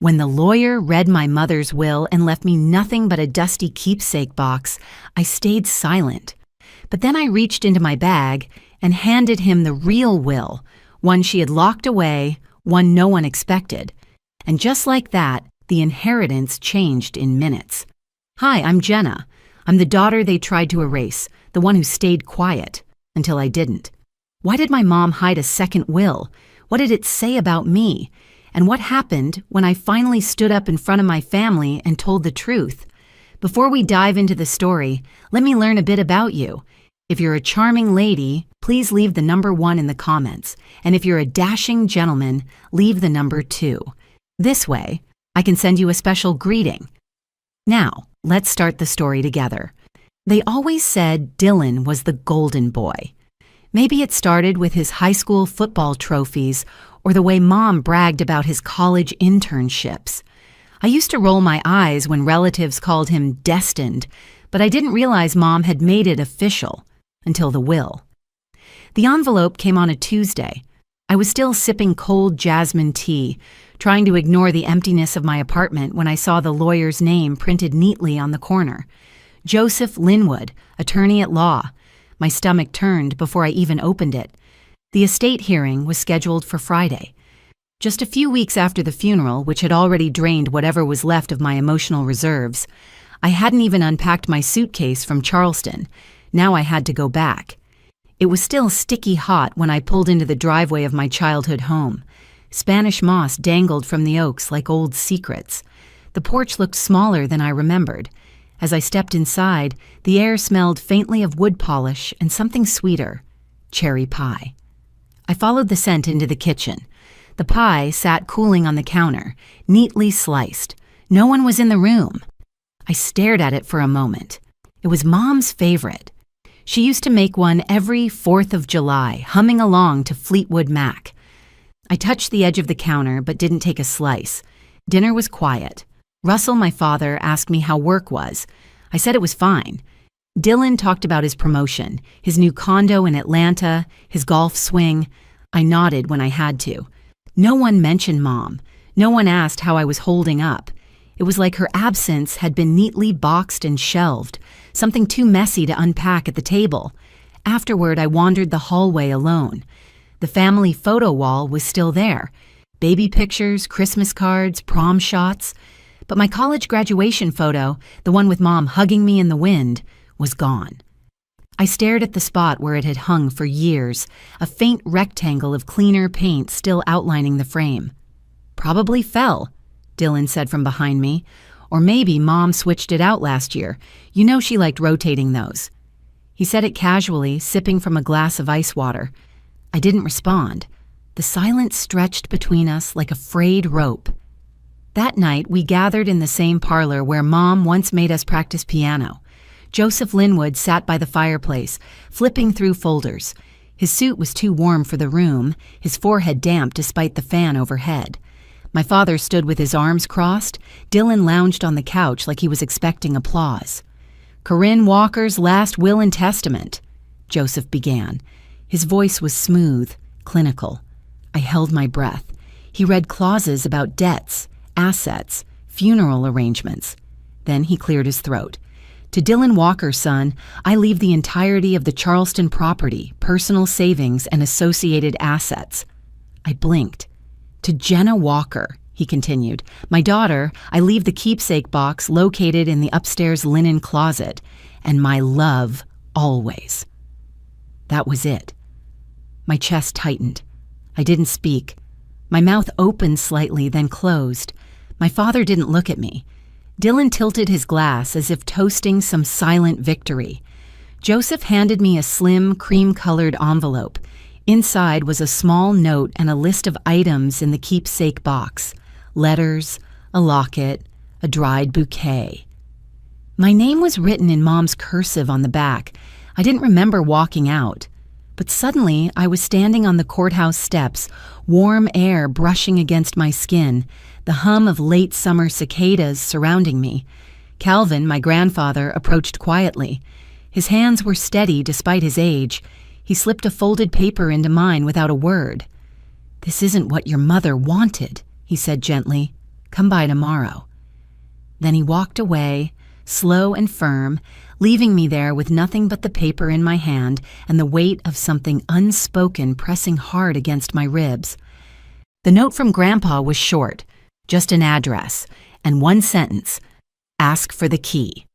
When the lawyer read my mother's will and left me nothing but a dusty keepsake box, I stayed silent. But then I reached into my bag and handed him the real will, one she had locked away, one no one expected. And just like that, the inheritance changed in minutes. "Hi, I'm Jenna. I'm the daughter they tried to erase, the one who stayed quiet, until I didn't. Why did my mom hide a second will? What did it say about me? And what happened when I finally stood up in front of my family and told the truth? Before we dive into the story, let me learn a bit about you. If you're a charming lady, please leave the number 1 in the comments. And if you're a dashing gentleman, leave the number 2. This way, I can send you a special greeting. Now, let's start the story together. They always said Dylan was the golden boy. Maybe it started with his high school football trophies or the way Mom bragged about his college internships. I used to roll my eyes when relatives called him destined, but I didn't realize Mom had made it official until the will. The envelope came on a Tuesday. I was still sipping cold jasmine tea, trying to ignore the emptiness of my apartment when I saw the lawyer's name printed neatly on the corner. Joseph Linwood, attorney at law. My stomach turned before I even opened it. The estate hearing was scheduled for Friday. Just a few weeks after the funeral, which had already drained whatever was left of my emotional reserves, I hadn't even unpacked my suitcase from Charleston. Now I had to go back. It was still sticky hot when I pulled into the driveway of my childhood home. Spanish moss dangled from the oaks like old secrets. The porch looked smaller than I remembered. As I stepped inside, the air smelled faintly of wood polish and something sweeter, cherry pie. I followed the scent into the kitchen. The pie sat cooling on the counter, neatly sliced. No one was in the room. I stared at it for a moment. It was Mom's favorite. She used to make one every 4th of July, humming along to Fleetwood Mac. I touched the edge of the counter but didn't take a slice. Dinner was quiet. Russell, my father, asked me how work was. I said it was fine. Dylan talked about his promotion, his new condo in Atlanta, his golf swing. I nodded when I had to. No one mentioned Mom. No one asked how I was holding up. It was like her absence had been neatly boxed and shelved, something too messy to unpack at the table. Afterward, I wandered the hallway alone. The family photo wall was still there. Baby pictures, Christmas cards, prom shots. But my college graduation photo, the one with Mom hugging me in the wind, was gone. I stared at the spot where it had hung for years, a faint rectangle of cleaner paint still outlining the frame. "Probably fell," Dylan said from behind me. "Or maybe Mom switched it out last year. You know she liked rotating those." He said it casually, sipping from a glass of ice water. I didn't respond. The silence stretched between us like a frayed rope. That night, we gathered in the same parlor where Mom once made us practice piano. Joseph Linwood sat by the fireplace, flipping through folders. His suit was too warm for the room, his forehead damp despite the fan overhead. My father stood with his arms crossed. Dylan lounged on the couch like he was expecting applause. "Corinne Walker's last will and testament," Joseph began. His voice was smooth, clinical. I held my breath. He read clauses about debts, assets, funeral arrangements. Then he cleared his throat. "To Dylan Walker, son, I leave the entirety of the Charleston property, personal savings, and associated assets." I blinked. "To Jenna Walker," he continued, "my daughter, I leave the keepsake box located in the upstairs linen closet, and my love always." That was it. My chest tightened. I didn't speak. My mouth opened slightly, then closed. My father didn't look at me. Dylan tilted his glass as if toasting some silent victory. Joseph handed me a slim, cream-colored envelope. Inside was a small note and a list of items in the keepsake box. Letters, a locket, a dried bouquet. My name was written in Mom's cursive on the back. I didn't remember walking out. But suddenly, I was standing on the courthouse steps, warm air brushing against my skin, the hum of late summer cicadas surrounding me. Calvin, my grandfather, approached quietly. His hands were steady despite his age. He slipped a folded paper into mine without a word. "This isn't what your mother wanted," he said gently. Come by tomorrow." Then he walked away, slow and firm, leaving me there with nothing but the paper in my hand and the weight of something unspoken pressing hard against my ribs. The note from Grandpa was short, just an address, and one sentence: "Ask for the key."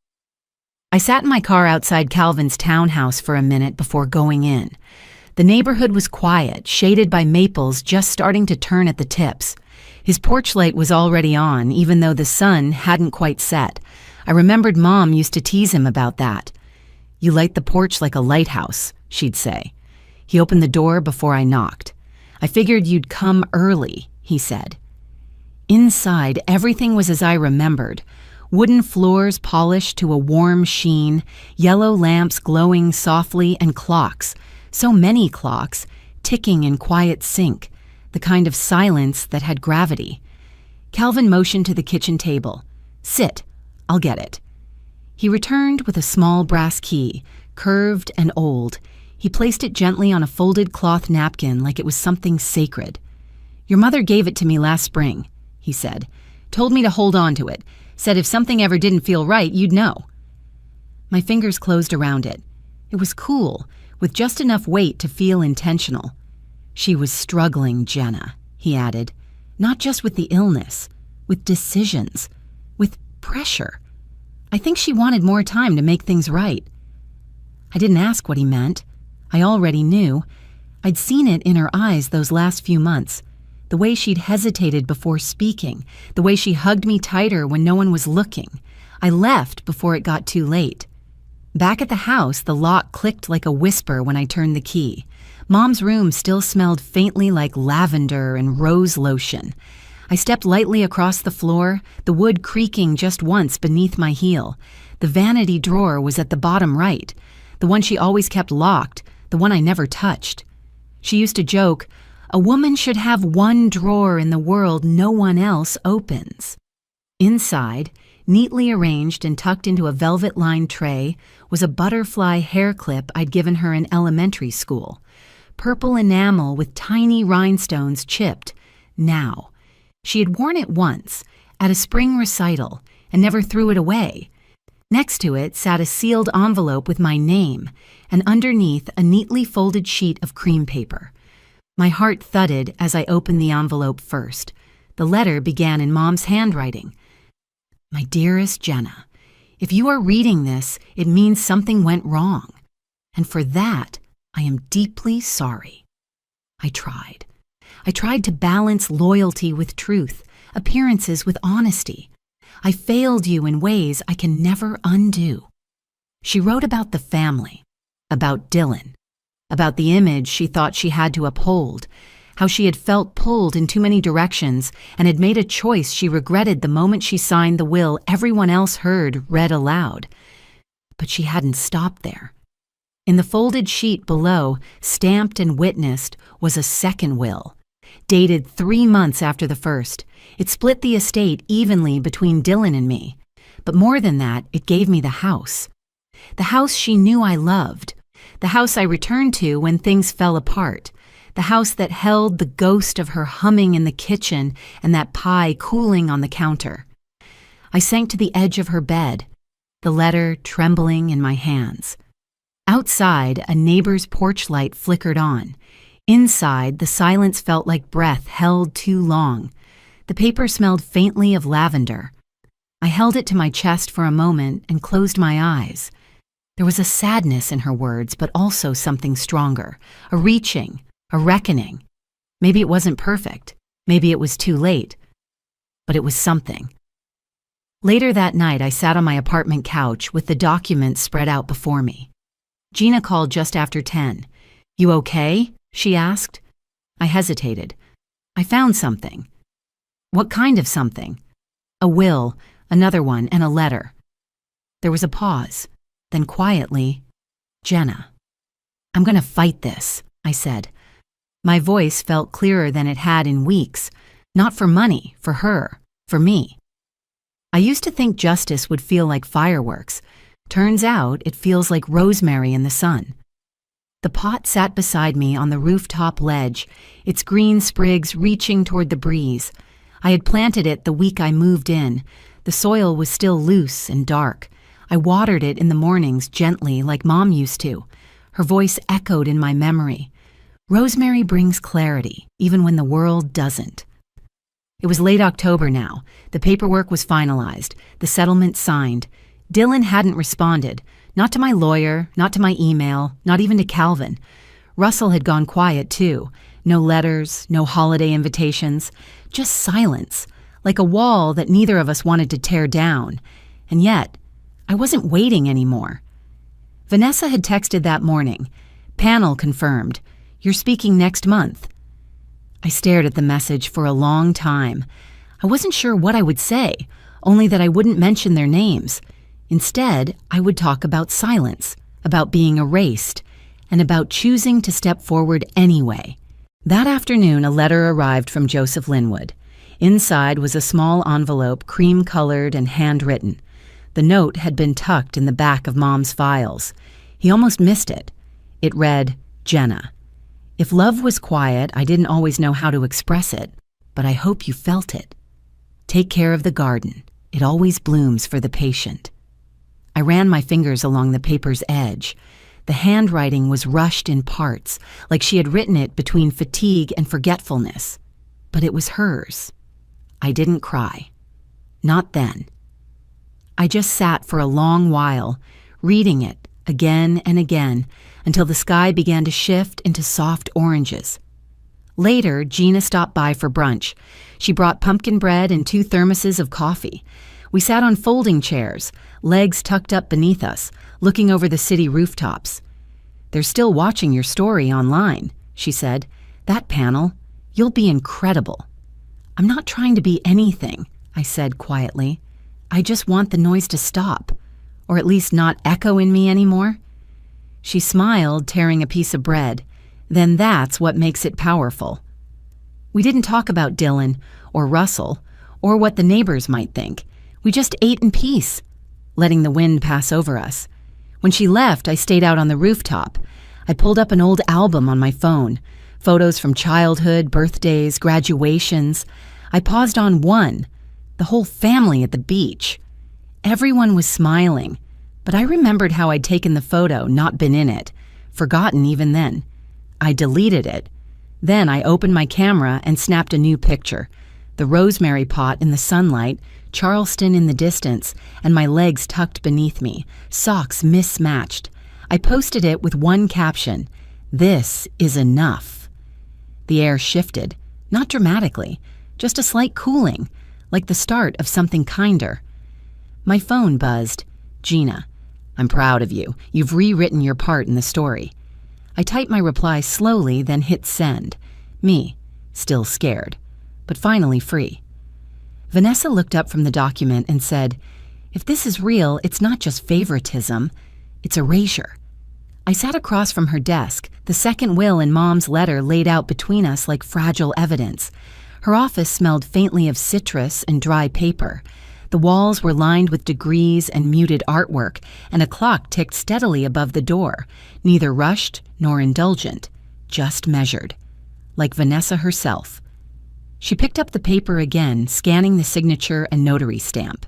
I sat in my car outside Calvin's townhouse for a minute before going in. The neighborhood was quiet, shaded by maples just starting to turn at the tips. His porch light was already on, even though the sun hadn't quite set. I remembered Mom used to tease him about that. "You light the porch like a lighthouse," she'd say. He opened the door before I knocked. "I figured you'd come early," he said. Inside, everything was as I remembered. Wooden floors polished to a warm sheen, yellow lamps glowing softly, and clocks, so many clocks, ticking in quiet sync, the kind of silence that had gravity. Calvin motioned to the kitchen table. "Sit, I'll get it." He returned with a small brass key, curved and old. He placed it gently on a folded cloth napkin like it was something sacred. "Your mother gave it to me last spring," he said. "Told me to hold on to it. Said if something ever didn't feel right, you'd know." My fingers closed around it. It was cool, with just enough weight to feel intentional. "She was struggling, Jenna," he added. "Not just with the illness, with decisions, with pressure. I think she wanted more time to make things right." I didn't ask what he meant. I already knew. I'd seen it in her eyes those last few months. The way she'd hesitated before speaking, the way she hugged me tighter when no one was looking. I left before it got too late. Back at the house, the lock clicked like a whisper when I turned the key. Mom's room still smelled faintly like lavender and rose lotion. I stepped lightly across the floor, the wood creaking just once beneath my heel. The vanity drawer was at the bottom right, the one she always kept locked, the one I never touched. She used to joke, "A woman should have one drawer in the world no one else opens." Inside, neatly arranged and tucked into a velvet-lined tray, was a butterfly hair clip I'd given her in elementary school. Purple enamel with tiny rhinestones chipped. Now. She had worn it once, at a spring recital, and never threw it away. Next to it sat a sealed envelope with my name, and underneath a neatly folded sheet of cream paper. My heart thudded as I opened the envelope first. The letter began in Mom's handwriting. "My dearest Jenna, if you are reading this, it means something went wrong. And for that, I am deeply sorry. I tried. I tried to balance loyalty with truth, appearances with honesty. I failed you in ways I can never undo." She wrote about the family, about Dylan, about the image she thought she had to uphold, how she had felt pulled in too many directions and had made a choice she regretted the moment she signed the will everyone else heard read aloud. But she hadn't stopped there. In the folded sheet below, stamped and witnessed, was a second will, dated 3 months after the first. It split the estate evenly between Dylan and me. But more than that, it gave me the house. The house she knew I loved. The house I returned to when things fell apart. The house that held the ghost of her humming in the kitchen and that pie cooling on the counter. I sank to the edge of her bed, the letter trembling in my hands. Outside, a neighbor's porch light flickered on. Inside, the silence felt like breath held too long. The paper smelled faintly of lavender. I held it to my chest for a moment and closed my eyes. There was a sadness in her words, but also something stronger, a reaching, a reckoning. Maybe it wasn't perfect. Maybe it was too late. But it was something. Later that night, I sat on my apartment couch with the documents spread out before me. Gina called just after 10. "You okay?" she asked. I hesitated. "I found something." "What kind of something?" "A will, another one, and a letter." There was a pause. Then quietly, "Jenna, I'm going to fight this," I said. My voice felt clearer than it had in weeks. Not for money, for her, for me. I used to think justice would feel like fireworks. Turns out it feels like rosemary in the sun. The pot sat beside me on the rooftop ledge, its green sprigs reaching toward the breeze. I had planted it the week I moved in. The soil was still loose and dark. I watered it in the mornings gently like Mom used to. Her voice echoed in my memory. Rosemary brings clarity, even when the world doesn't. It was late October now. The paperwork was finalized, the settlement signed. Dylan hadn't responded, not to my lawyer, not to my email, not even to Calvin. Russell had gone quiet too. No letters, no holiday invitations, just silence, like a wall that neither of us wanted to tear down. And yet, I wasn't waiting anymore. Vanessa had texted that morning. Panel confirmed. You're speaking next month. I stared at the message for a long time. I wasn't sure what I would say, only that I wouldn't mention their names. Instead, I would talk about silence, about being erased, and about choosing to step forward anyway. That afternoon, a letter arrived from Joseph Linwood. Inside was a small envelope, cream-colored and handwritten. The note had been tucked in the back of Mom's files. He almost missed it. It read, Jenna. If love was quiet, I didn't always know how to express it, but I hope you felt it. Take care of the garden. It always blooms for the patient. I ran my fingers along the paper's edge. The handwriting was rushed in parts, like she had written it between fatigue and forgetfulness. But it was hers. I didn't cry. Not then. I just sat for a long while, reading it again and again, until the sky began to shift into soft oranges. Later, Gina stopped by for brunch. She brought pumpkin bread and 2 thermoses of coffee. We sat on folding chairs, legs tucked up beneath us, looking over the city rooftops. They're still watching your story online, she said. That panel, you'll be incredible. I'm not trying to be anything, I said quietly. I just want the noise to stop, or at least not echo in me anymore. She smiled, tearing a piece of bread. Then that's what makes it powerful. We didn't talk about Dylan or Russell or what the neighbors might think. We just ate in peace, letting the wind pass over us. When she left, I stayed out on the rooftop. I pulled up an old album on my phone, photos from childhood, birthdays, graduations. I paused on one, the whole family at the beach. Everyone was smiling, but I remembered how I'd taken the photo, not been in it, forgotten even then. I deleted it. Then I opened my camera and snapped a new picture. The rosemary pot in the sunlight, Charleston in the distance, and my legs tucked beneath me, socks mismatched. I posted it with one caption, "This is enough." The air shifted, not dramatically, just a slight cooling, like the start of something kinder. My phone buzzed. Gina, I'm proud of you. You've rewritten your part in the story. I typed my reply slowly, then hit send. Me, still scared, but finally free. Vanessa looked up from the document and said, if this is real, it's not just favoritism, it's erasure. I sat across from her desk, the second will and Mom's letter laid out between us like fragile evidence. Her office smelled faintly of citrus and dry paper. The walls were lined with degrees and muted artwork, and a clock ticked steadily above the door, neither rushed nor indulgent, just measured, like Vanessa herself. She picked up the paper again, scanning the signature and notary stamp.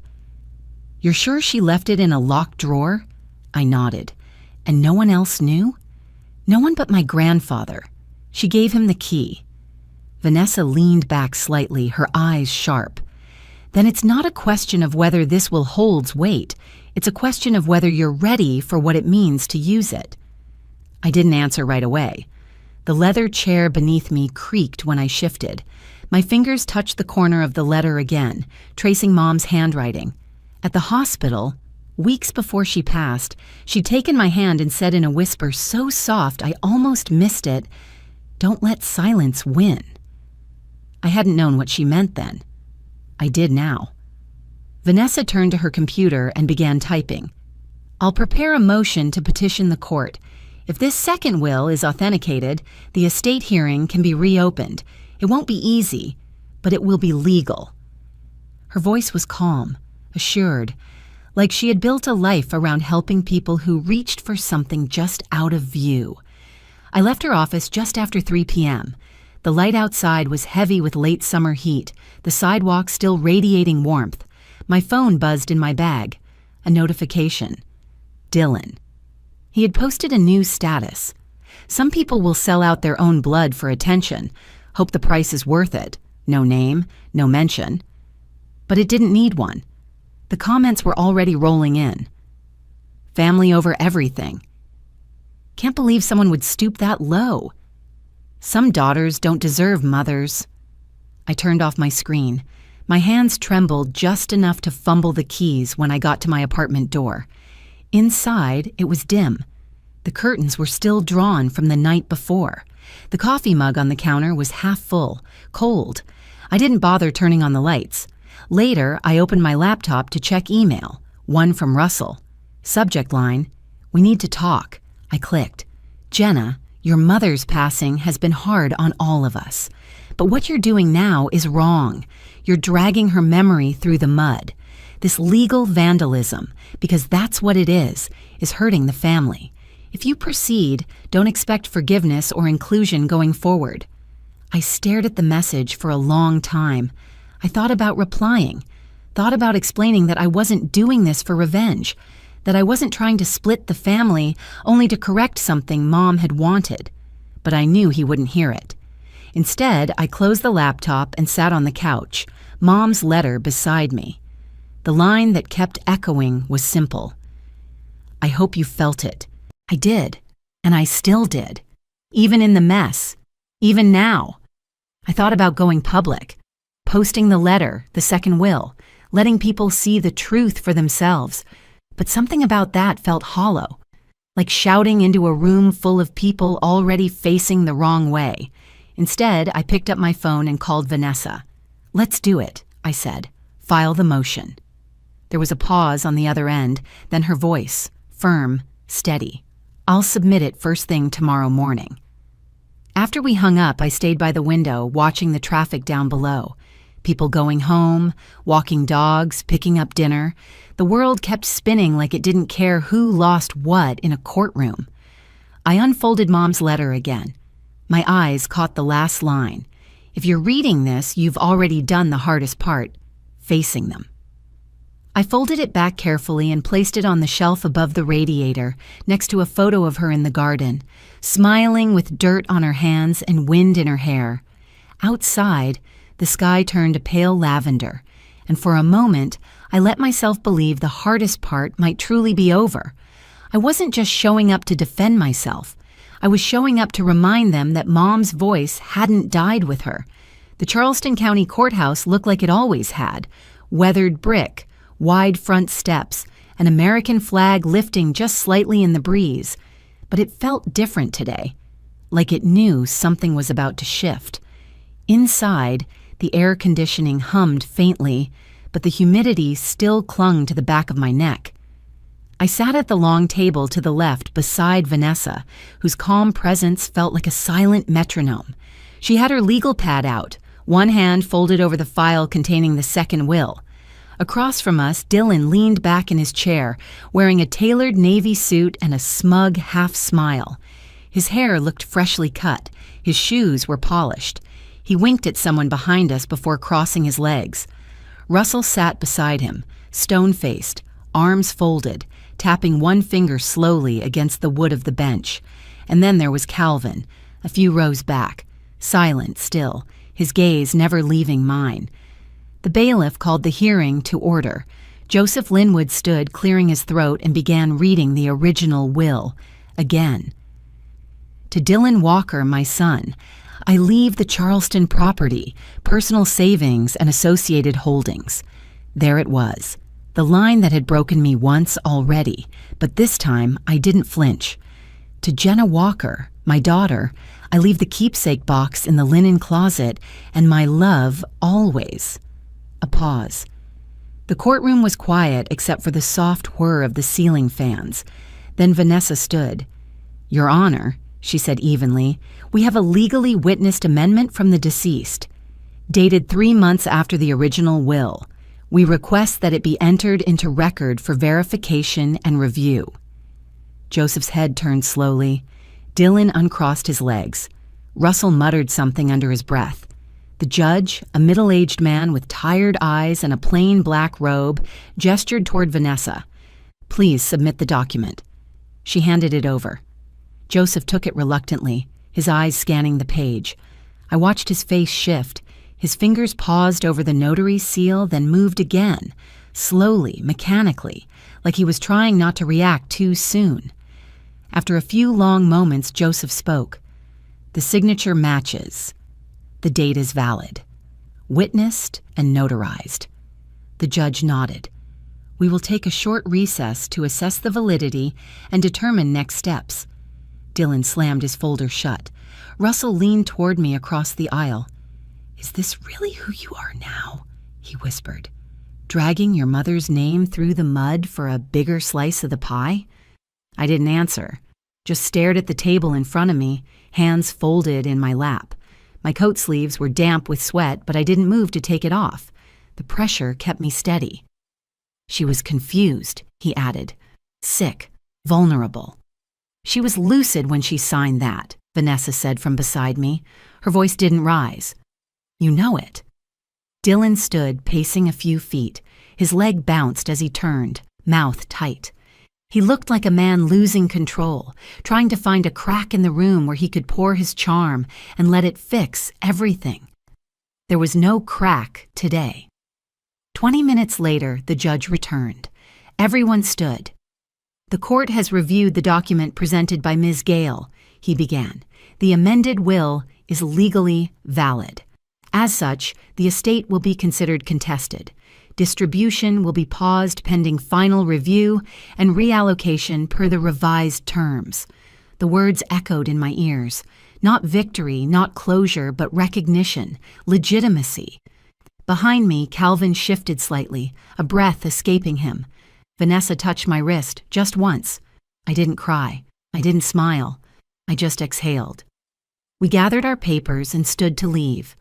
You're sure she left it in a locked drawer? I nodded. And no one else knew? No one but my grandfather. She gave him the key. Vanessa leaned back slightly, her eyes sharp. Then it's not a question of whether this will hold weight. It's a question of whether you're ready for what it means to use it. I didn't answer right away. The leather chair beneath me creaked when I shifted. My fingers touched the corner of the letter again, tracing Mom's handwriting. At the hospital, weeks before she passed, she'd taken my hand and said in a whisper so soft I almost missed it, "Don't let silence win." I hadn't known what she meant then. I did now. Vanessa turned to her computer and began typing. I'll prepare a motion to petition the court. If this second will is authenticated, the estate hearing can be reopened. It won't be easy, but it will be legal. Her voice was calm, assured, like she had built a life around helping people who reached for something just out of view. I left her office just after 3 p.m. The light outside was heavy with late summer heat, the sidewalk still radiating warmth. My phone buzzed in my bag. A notification. Dylan. He had posted a new status. Some people will sell out their own blood for attention, hope the price is worth it. No name, no mention. But it didn't need one. The comments were already rolling in. Family over everything. Can't believe someone would stoop that low. Some daughters don't deserve mothers. I turned off my screen. My hands trembled just enough to fumble the keys when I got to my apartment door. Inside, it was dim. The curtains were still drawn from the night before. The coffee mug on the counter was half full, cold. I didn't bother turning on the lights. Later, I opened my laptop to check email, one from Russell. Subject line, "We need to talk." I clicked. "Jenna, your mother's passing has been hard on all of us. But what you're doing now is wrong. You're dragging her memory through the mud. This legal vandalism, because that's what it is hurting the family. If you proceed, don't expect forgiveness or inclusion going forward." I stared at the message for a long time. I thought about replying, thought about explaining that I wasn't doing this for revenge, that I wasn't trying to split the family only to correct something Mom had wanted. But I knew he wouldn't hear it. Instead, I closed the laptop and sat on the couch, Mom's letter beside me. The line that kept echoing was simple. "I hope you felt it." I did, and I still did. Even in the mess, even now. I thought about going public, posting the letter, the second will, letting people see the truth for themselves. But something about that felt hollow, like shouting into a room full of people already facing the wrong way. Instead, I picked up my phone and called Vanessa. "Let's do it," I said. "File the motion." There was a pause on the other end, then her voice, firm, steady. "I'll submit it first thing tomorrow morning." After we hung up, I stayed by the window, watching the traffic down below. People going home, walking dogs, picking up dinner. The world kept spinning like it didn't care who lost what in a courtroom. I unfolded Mom's letter again. My eyes caught the last line. If you're reading this, you've already done the hardest part, facing them. I folded it back carefully and placed it on the shelf above the radiator, next to a photo of her in the garden, smiling with dirt on her hands and wind in her hair. Outside, the sky turned a pale lavender, and for a moment, I let myself believe the hardest part might truly be over. I wasn't just showing up to defend myself. I was showing up to remind them that Mom's voice hadn't died with her. The Charleston County Courthouse looked like it always had, weathered brick, wide front steps, an American flag lifting just slightly in the breeze. But it felt different today, like it knew something was about to shift. Inside, the air conditioning hummed faintly, but the humidity still clung to the back of my neck. I sat at the long table to the left beside Vanessa, whose calm presence felt like a silent metronome. She had her legal pad out, one hand folded over the file containing the second will. Across from us, Dylan leaned back in his chair, wearing a tailored navy suit and a smug half-smile. His hair looked freshly cut. His shoes were polished. He winked at someone behind us before crossing his legs. Russell sat beside him, stone-faced, arms folded, tapping one finger slowly against the wood of the bench. And then there was Calvin, a few rows back, silent still, his gaze never leaving mine. The bailiff called the hearing to order. Joseph Linwood stood, clearing his throat, and began reading the original will, again. To Dylan Walker, my son, I leave the Charleston property, personal savings, and associated holdings. There it was, the line that had broken me once already, but this time I didn't flinch. To Jenna Walker, my daughter, I leave the keepsake box in the linen closet and my love always. A pause. The courtroom was quiet except for the soft whir of the ceiling fans. Then Vanessa stood. "Your Honor," she said evenly, "we have a legally witnessed amendment from the deceased, dated 3 months after the original will. We request that it be entered into record for verification and review." Joseph's head turned slowly. Dylan uncrossed his legs. Russell muttered something under his breath. The judge, a middle-aged man with tired eyes and a plain black robe, gestured toward Vanessa. "Please submit the document." She handed it over. Joseph took it reluctantly, his eyes scanning the page. I watched his face shift. His fingers paused over the notary seal, then moved again, slowly, mechanically, like he was trying not to react too soon. After a few long moments, Joseph spoke. "The signature matches. The date is valid. Witnessed and notarized." The judge nodded. "We will take a short recess to assess the validity and determine next steps." Dylan slammed his folder shut. Russell leaned toward me across the aisle. "Is this really who you are now?" he whispered. "Dragging your mother's name through the mud for a bigger slice of the pie?" I didn't answer, just stared at the table in front of me, hands folded in my lap. My coat sleeves were damp with sweat, but I didn't move to take it off. The pressure kept me steady. "She was confused," he added. "Sick, vulnerable." "She was lucid when she signed that," Vanessa said from beside me. Her voice didn't rise. "You know it." Dylan stood, pacing a few feet. His leg bounced as he turned, mouth tight. He looked like a man losing control, trying to find a crack in the room where he could pour his charm and let it fix everything. There was no crack today. 20 minutes later, the judge returned. Everyone stood. "The court has reviewed the document presented by Ms. Gale," he began. "The amended will is legally valid. As such, the estate will be considered contested. Distribution will be paused pending final review and reallocation per the revised terms." The words echoed in my ears. Not victory, not closure, but recognition, legitimacy. Behind me, Calvin shifted slightly, a breath escaping him. Vanessa touched my wrist just once. I didn't cry. I didn't smile. I just exhaled. We gathered our papers and stood to leave.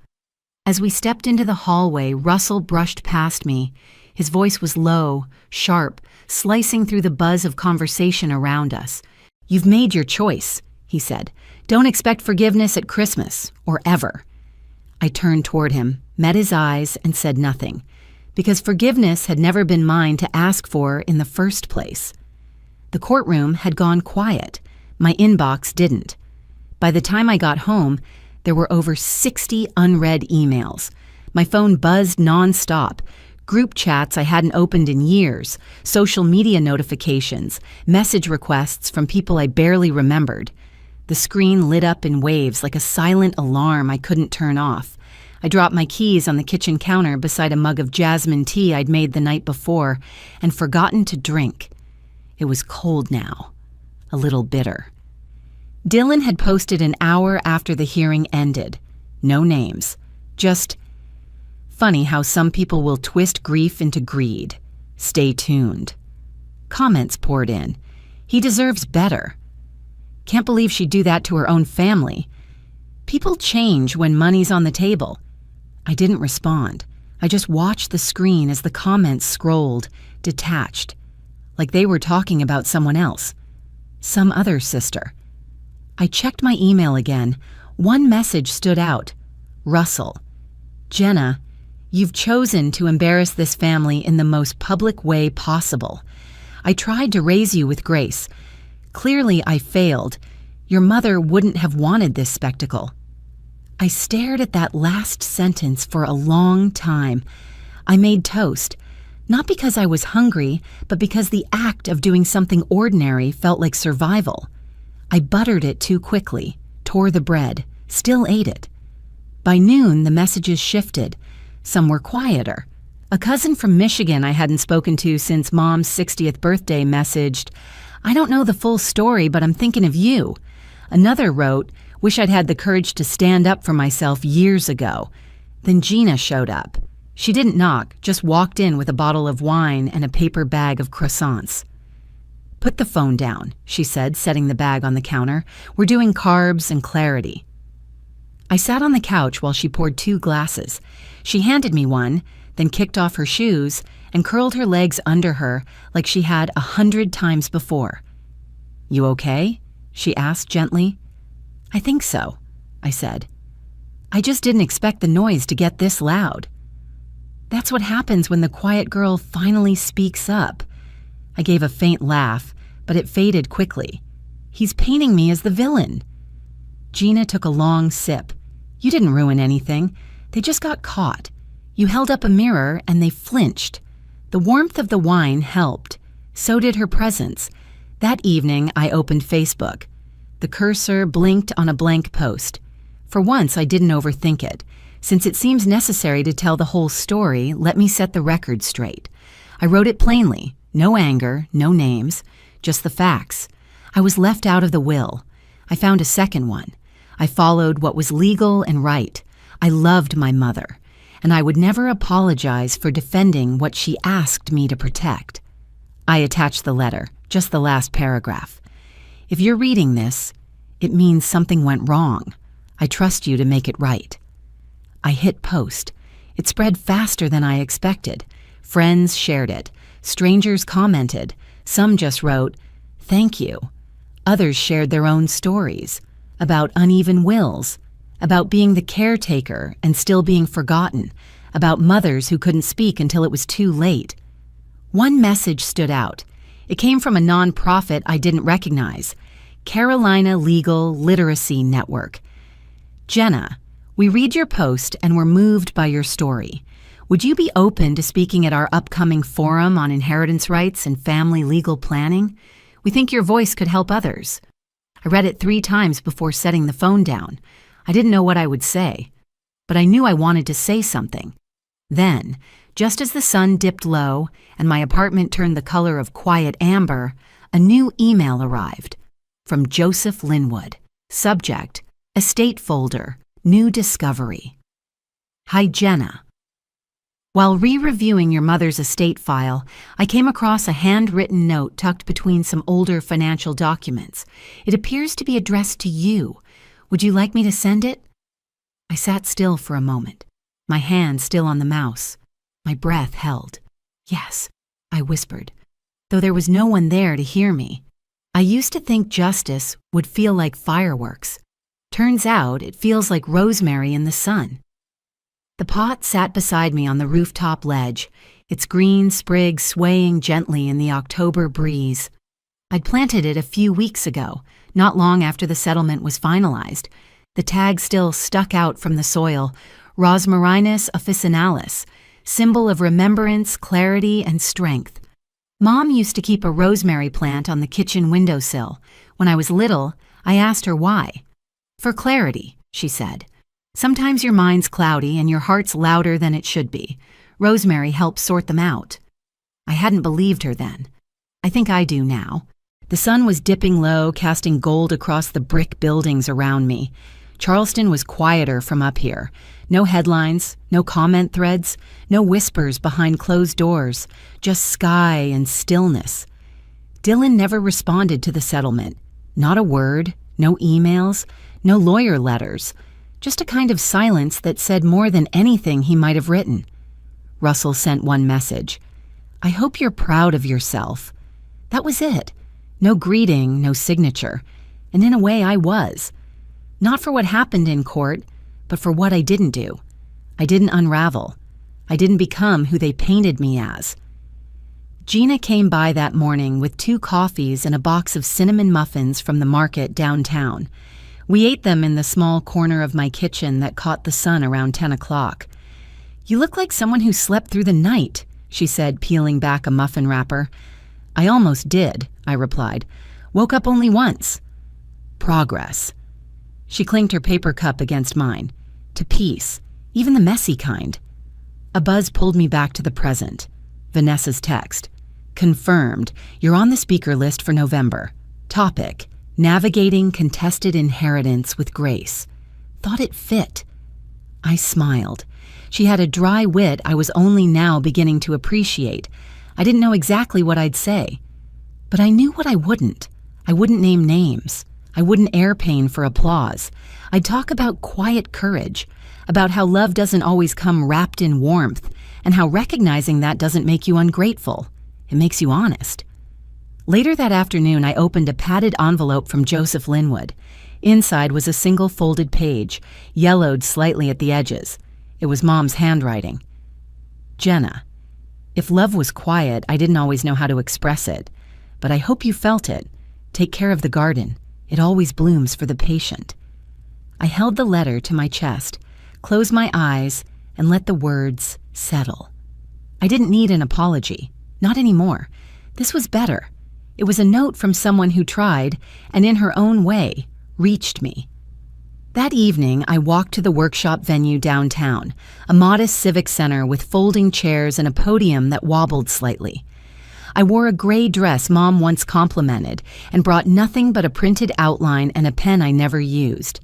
As we stepped into the hallway, Russell brushed past me. His voice was low, sharp, slicing through the buzz of conversation around us. "You've made your choice," he said. "Don't expect forgiveness at Christmas, or ever." I turned toward him, met his eyes, and said nothing, because forgiveness had never been mine to ask for in the first place. The courtroom had gone quiet. My inbox didn't. By the time I got home, there were over 60 unread emails. My phone buzzed nonstop. Group chats I hadn't opened in years, social media notifications, message requests from people I barely remembered. The screen lit up in waves like a silent alarm I couldn't turn off. I dropped my keys on the kitchen counter beside a mug of jasmine tea I'd made the night before and forgotten to drink. It was cold now, a little bitter. Dylan had posted an hour after the hearing ended. No names. Just, "Funny how some people will twist grief into greed. Stay tuned." Comments poured in. "He deserves better." "Can't believe she'd do that to her own family." People change when money's on the table. I didn't respond. I just watched the screen as the comments scrolled, detached, like they were talking about someone else, some other sister. I checked my email again. One message stood out. Russell. "Jenna, you've chosen to embarrass this family in the most public way possible. I tried to raise you with grace. Clearly I failed. Your mother wouldn't have wanted this spectacle." I stared at that last sentence for a long time. I made toast, not because I was hungry, but because the act of doing something ordinary felt like survival. I buttered it too quickly, tore the bread, still ate it. By noon, the messages shifted. Some were quieter. A cousin from Michigan I hadn't spoken to since Mom's 60th birthday messaged, "I don't know the full story, but I'm thinking of you." Another wrote, "Wish I'd had the courage to stand up for myself years ago." Then Gina showed up. She didn't knock, just walked in with a bottle of wine and a paper bag of croissants. "Put the phone down," she said, setting the bag on the counter. "We're doing carbs and clarity." I sat on the couch while she poured 2 glasses. She handed me one, then kicked off her shoes and curled her legs under her like she had 100 times before. "You okay?" she asked gently. "I think so." I said. "I just didn't expect the noise to get this loud." "That's what happens when the quiet girl finally speaks up." I gave a faint laugh, but it faded quickly. "He's painting me as the villain." Gina took a long sip. "You didn't ruin anything. They just got caught. You held up a mirror and they flinched. The warmth of the wine helped. So did her presence. That evening, I opened Facebook. The cursor blinked on a blank post. For once, I didn't overthink it. Since it seems necessary to tell the whole story, let me set the record straight. I wrote it plainly. No anger, no names, just the facts. I was left out of the will. I found a second one. I followed what was legal and right. I loved my mother, and I would never apologize for defending what she asked me to protect. I attached the letter, just the last paragraph. If you're reading this, it means something went wrong. I trust you to make it right. I hit post. It spread faster than I expected. Friends shared it. Strangers commented. Some just wrote, "Thank you." Others shared their own stories about uneven wills, about being the caretaker and still being forgotten, about mothers who couldn't speak until it was too late. One message stood out. It came from a nonprofit I didn't recognize, Carolina Legal Literacy Network. "Jenna, we read your post and were moved by your story. Would you be open to speaking at our upcoming forum on inheritance rights and family legal planning? We think your voice could help others." I read it 3 times before setting the phone down. I didn't know what I would say, but I knew I wanted to say something. Then, just as the sun dipped low and my apartment turned the color of quiet amber, a new email arrived from Joseph Linwood. Subject, Estate Folder, New Discovery. "Hi, Jenna. While re-reviewing your mother's estate file, I came across a handwritten note tucked between some older financial documents. It appears to be addressed to you. Would you like me to send it?" I sat still for a moment, my hand still on the mouse. My breath held. "Yes," I whispered, though there was no one there to hear me. I used to think justice would feel like fireworks. Turns out it feels like rosemary in the sun. The pot sat beside me on the rooftop ledge, its green sprig swaying gently in the October breeze. I'd planted it a few weeks ago, not long after the settlement was finalized. The tag still stuck out from the soil, Rosmarinus officinalis, symbol of remembrance, clarity, and strength. Mom used to keep a rosemary plant on the kitchen windowsill. When I was little, I asked her why. "For clarity," she said. "Sometimes your mind's cloudy and your heart's louder than it should be. Rosemary helps sort them out." I hadn't believed her then. I think I do now. The sun was dipping low, casting gold across the brick buildings around me. Charleston was quieter from up here. No headlines, no comment threads, no whispers behind closed doors, just sky and stillness. Dylan never responded to the settlement. Not a word, no emails, no lawyer letters. Just a kind of silence that said more than anything he might have written. Russell sent one message. "I hope you're proud of yourself." That was it. No greeting, no signature. And in a way, I was. Not for what happened in court, but for what I didn't do. I didn't unravel. I didn't become who they painted me as. Gina came by that morning with 2 coffees and a box of cinnamon muffins from the market downtown. We ate them in the small corner of my kitchen that caught the sun around 10 o'clock. "You look like someone who slept through the night," she said, peeling back a muffin wrapper. "I almost did," I replied. "Woke up only once." Progress. She clinked her paper cup against mine. To peace, even the messy kind. A buzz pulled me back to the present. Vanessa's text. "Confirmed. You're on the speaker list for November. Topic: Navigating contested inheritance with grace." Thought it fit. I smiled. She had a dry wit I was only now beginning to appreciate. I didn't know exactly what I'd say. But I knew what I wouldn't. I wouldn't name names. I wouldn't air pain for applause. I'd talk about quiet courage, about how love doesn't always come wrapped in warmth, and how recognizing that doesn't make you ungrateful. It makes you honest. Later that afternoon, I opened a padded envelope from Joseph Linwood. Inside was a single folded page, yellowed slightly at the edges. It was Mom's handwriting. Jenna, if love was quiet, I didn't always know how to express it. But I hope you felt it. Take care of the garden. It always blooms for the patient. I held the letter to my chest, closed my eyes, and let the words settle. I didn't need an apology. Not anymore. This was better. It was a note from someone who tried, and in her own way, reached me. That evening, I walked to the workshop venue downtown, a modest civic center with folding chairs and a podium that wobbled slightly. I wore a gray dress Mom once complimented and brought nothing but a printed outline and a pen I never used.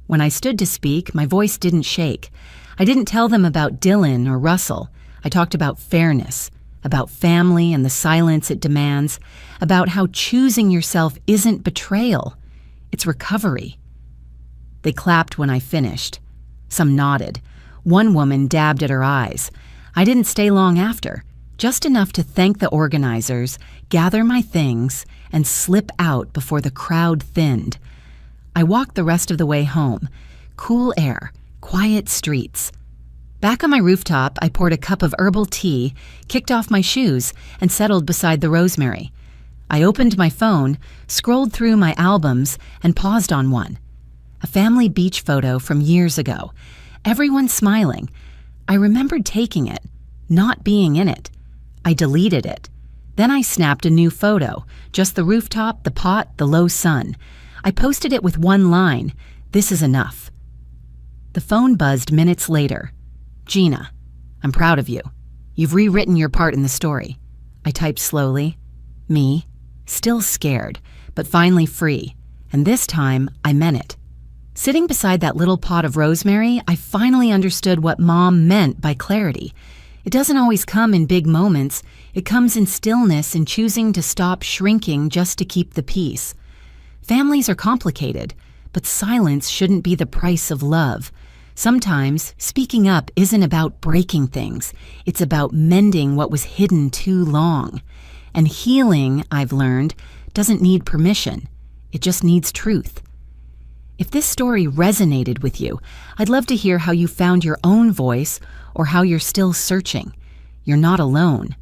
When I stood to speak, my voice didn't shake. I didn't tell them about Dylan or Russell. I talked about fairness, about family and the silence it demands, about how choosing yourself isn't betrayal, it's recovery. They clapped when I finished. Some nodded. One woman dabbed at her eyes. I didn't stay long after, just enough to thank the organizers, gather my things, and slip out before the crowd thinned. I walked the rest of the way home. Cool air, quiet streets. Back on my rooftop, I poured a cup of herbal tea, kicked off my shoes, and settled beside the rosemary. I opened my phone, scrolled through my albums, and paused on one. A family beach photo from years ago. Everyone smiling. I remembered taking it, not being in it. I deleted it. Then I snapped a new photo, just the rooftop, the pot, the low sun. I posted it with one line, "This is enough." The phone buzzed minutes later. "Gina, I'm proud of you. You've rewritten your part in the story." I typed slowly. Me, still scared, but finally free. And this time, I meant it. Sitting beside that little pot of rosemary, I finally understood what Mom meant by clarity. It doesn't always come in big moments. It comes in stillness and choosing to stop shrinking just to keep the peace. Families are complicated, but silence shouldn't be the price of love. Sometimes, speaking up isn't about breaking things. It's about mending what was hidden too long. And healing, I've learned, doesn't need permission. It just needs truth. If this story resonated with you, I'd love to hear how you found your own voice or how you're still searching. You're not alone.